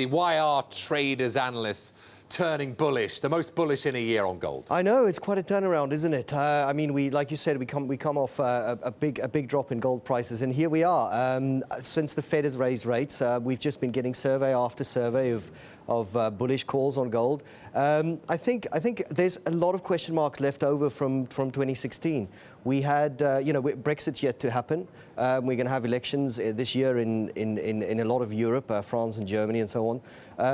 Why are traders, analysts turning bullish, the most bullish in a year on gold? I know, it's quite a turnaround, isn't it? I mean, like you said, we come off a big drop in gold prices, and here we are. Since the Fed has raised rates, we've just been getting survey after survey of bullish calls on gold. I think there's a lot of question marks left over from 2016. We had, Brexit's yet to happen. We're going to have elections this year in a lot of Europe, France and Germany and so on.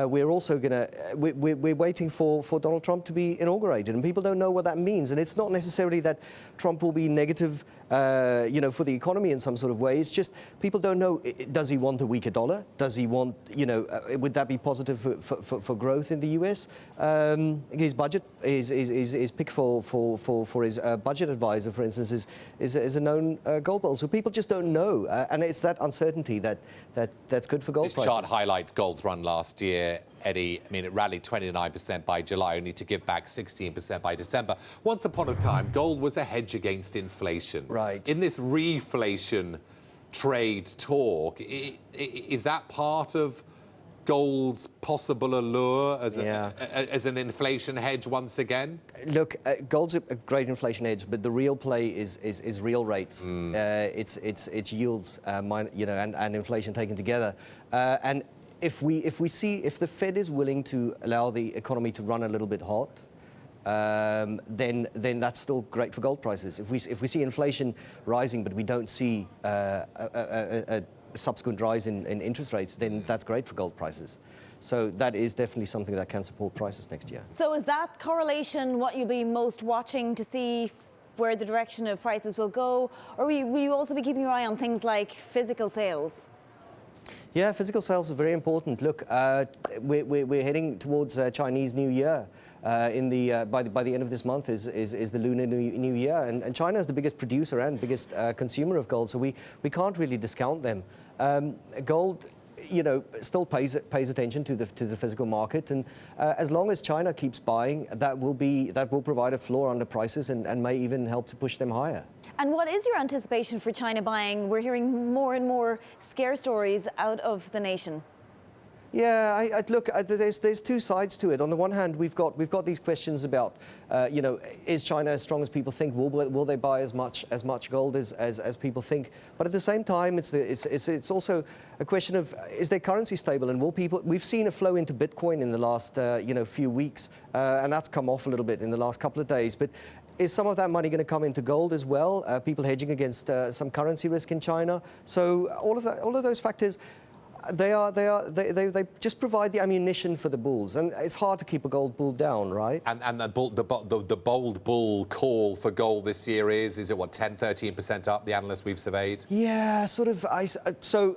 We're also going to, we're waiting for Donald Trump to be inaugurated, and people don't know what that means. And it's not necessarily that Trump will be negative, for the economy in some sort of way. It's just people don't know, does he want a weaker dollar? Does he want, would that be positive for growth in the US? His budget, his pick for his budget advisor, for instance, is a known gold bull. So people just don't know, and it's that uncertainty that's good for gold prices. This chart highlights gold's run last year, Eddie. I mean, it rallied 29% by July, only to give back 16% by December. Once upon a time, gold was a hedge against inflation. Right. In this reflation trade talk, is that part of gold's possible allure as an inflation hedge once again? Look, gold's a great inflation hedge, but the real play is real rates. It's yields, and inflation taken together. And if the Fed is willing to allow the economy to run a little bit hot, then that's still great for gold prices. If we see inflation rising, but we don't see a subsequent rise in interest rates, then that's great for gold prices. So that is definitely something that can support prices next year. So is that correlation what you'll be most watching to see where the direction of prices will go? Or will you also be keeping your eye on things like physical sales? Yeah, physical sales are very important. Look, we're heading towards Chinese New Year. By the end of this month is the Lunar New Year, and China is the biggest producer and biggest consumer of gold, so we can't really discount them. Gold, still pays attention to the physical market, and as long as China keeps buying, that will provide a floor under prices and may even help to push them higher. And what is your anticipation for China buying? We're hearing more and more scare stories out of the nation. Yeah, look, there's two sides to it. On the one hand, we've got these questions about, is China as strong as people think? Will they buy as much gold as people think? But at the same time, it's also a question of, is their currency stable, and will people? We've seen a flow into Bitcoin in the last few weeks, and that's come off a little bit in the last couple of days. But is some of that money going to come into gold as well? People hedging against some currency risk in China. So all of those factors. They just provide the ammunition for the bulls, and it's hard to keep a gold bull down, right? And the bold bull call for gold this year is it what, 10-13% up? The analysts we've surveyed. Yeah, sort of. I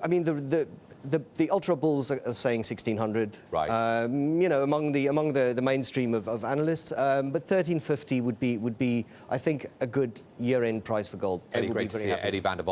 mean, the ultra bulls are saying 1600. Right. Among the mainstream of analysts, but 1350 would be I think a good year-end price for gold. Eddie, great to see you. Eddie van der Walt.